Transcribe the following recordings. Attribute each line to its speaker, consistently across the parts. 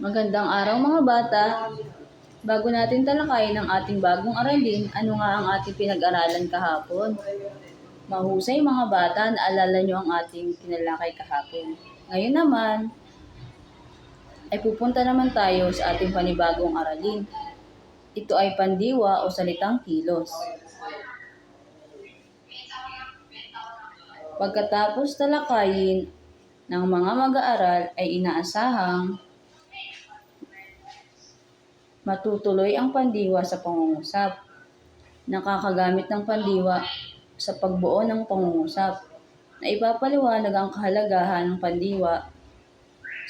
Speaker 1: Magandang araw mga bata. Bago natin talakayin ang ating bagong aralin, ano nga ang ating pinag-aralan kahapon? Mahusay mga bata, naalala nyo ang ating tinalakay kahapon. Ngayon naman, ay pupunta naman tayo sa ating panibagong aralin. Ito ay pandiwa o salitang kilos. Pagkatapos talakayin ng mga mag-aaral ay inaasahang matutuloy ang pandiwa sa pangungusap. Nakakagamit ng pandiwa sa pagbuo ng pangungusap na ipapaliwanag ang kahalagahan ng pandiwa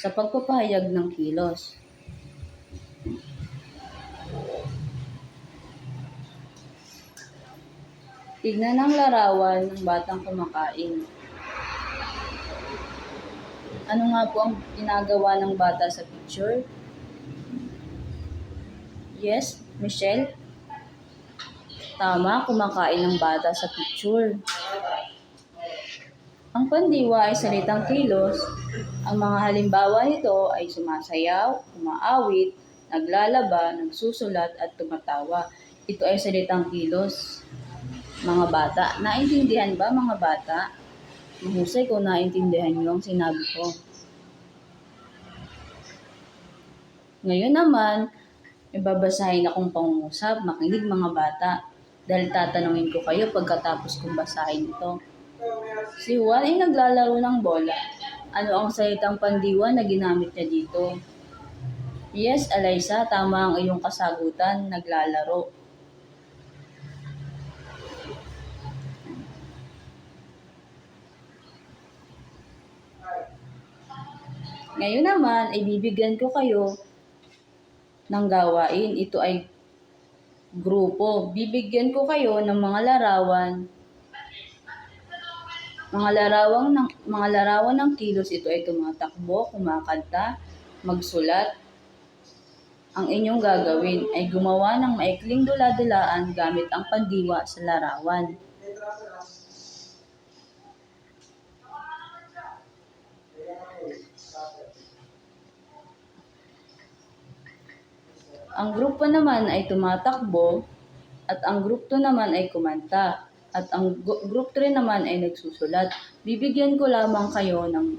Speaker 1: sa pagpapahayag ng kilos. Tignan ang larawan ng batang kumakain. Ano nga po ang ginagawa ng bata sa picture? Yes, Michelle? Tama, kumakain ng bata sa picture. Ang pandiwa ay salitang kilos. Ang mga halimbawa nito ay sumasayaw, umaawit, naglalaba, nagsusulat, at tumatawa. Ito ay salitang kilos. Mga bata, naintindihan ba mga bata? Mahusay kung naintindihan niyo ang sinabi ko. Ngayon naman, ibabasahin akong pangungusap. Makinig mga bata, dahil tatanungin ko kayo pagkatapos kong basahin ito. Si Juan ay naglalaro ng bola. Ano ang salitang pandiwa na ginamit niya dito? Yes, Alaysa, tama ang iyong kasagutan, naglalaro. Ngayon naman, ay bibigyan ko kayo ng gawain. Ito ay grupo. Bibigyan ko kayo ng mga larawan ng kilos. Ito ay tumatakbo, kumakanta, magsulat. Ang inyong gagawin ay gumawa ng maikling dula-dulaan gamit ang pandiwa sa larawan. Ang grupo naman ay tumatakbo at ang group 2 naman ay kumanta at ang group 3 naman ay nagsusulat. Bibigyan ko lamang kayo ng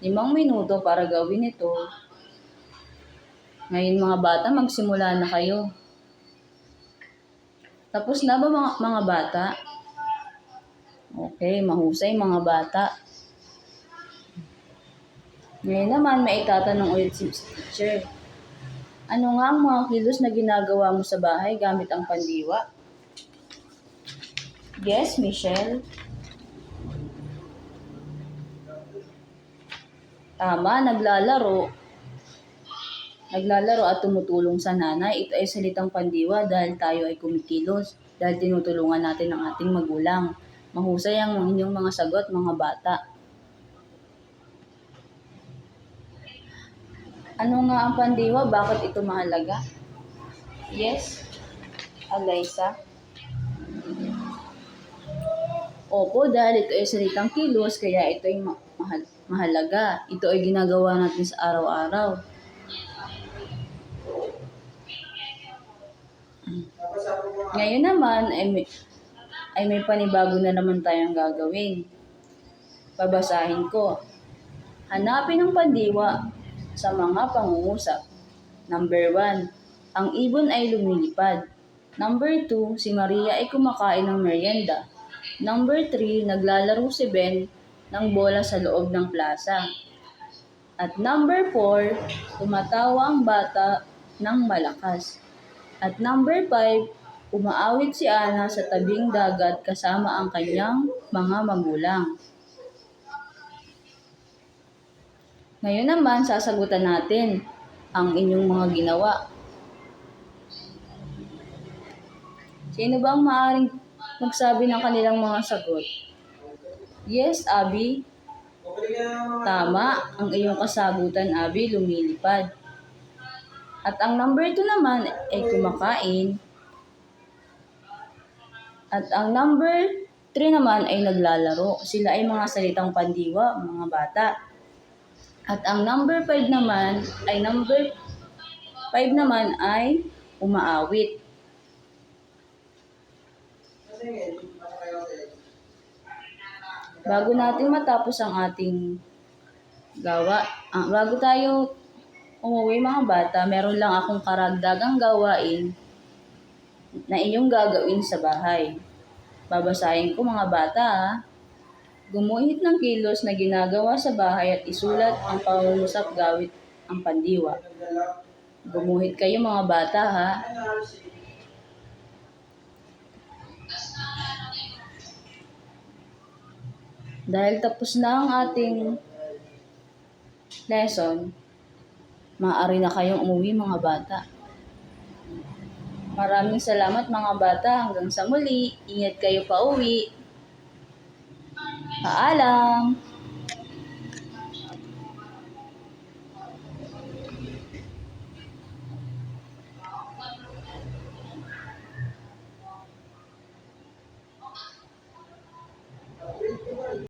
Speaker 1: 5 minuto para gawin ito. Ngayon mga bata, magsimula na kayo. Tapos na ba mga bata? Okay, mahusay mga bata. Ngayon naman, may itatanong ulit si teacher. Ano nga ang mga kilos na ginagawa mo sa bahay gamit ang pandiwa? Yes, Michelle? Tama, naglalaro. Naglalaro at tumutulong sa nanay. Ito ay salitang pandiwa dahil tayo ay kumikilos. Dahil tinutulungan natin ang ating magulang. Mahusay ang inyong mga sagot, mga bata. Ano nga ang pandiwa? Bakit ito mahalaga? Yes, Alaysa? Opo, dahil ito ay salitang kilos, kaya ito ay mahalaga. Ito ay ginagawa natin sa araw-araw. Ngayon naman, ay may panibago na naman tayong gagawin. Babasahin ko. Hanapin ang pandiwa sa mga pangungusap. Number 1, ang ibon ay lumilipad. Number 2, si Maria ay kumakain ng merienda. Number 3, naglalaro si Ben ng bola sa loob ng plaza. At number 4, tumatawa ang bata ng malakas. At number 5, umaawit si Ana sa tabing dagat kasama ang kanyang mga magulang. Ngayon naman, sasagutan natin ang inyong mga ginawa. Sino ba ang maaaring magsabi ng kanilang mga sagot? Yes, Abby? Tama, ang iyong kasagutan, Abby, lumilipad. At ang number 2 naman ay kumakain. At ang number 3 naman ay naglalaro. Sila ay mga salitang pandiwa, mga bata. At ang number 5 naman ay umaawit. Bago natin matapos ang ating bago tayo umuwi mga bata, meron lang akong karagdagang gawain na inyong gagawin sa bahay. Babasahin ko mga bata ha. Gumuhit ng kilos na ginagawa sa bahay at isulat ang pangungusap gamit ang pandiwa. Gumuhit kayo mga bata ha. Dahil tapos na ang ating lesson, maaari na kayong umuwi mga bata. Maraming salamat mga bata. Hanggang sa muli. Ingat kayo pa uwi. Paalam!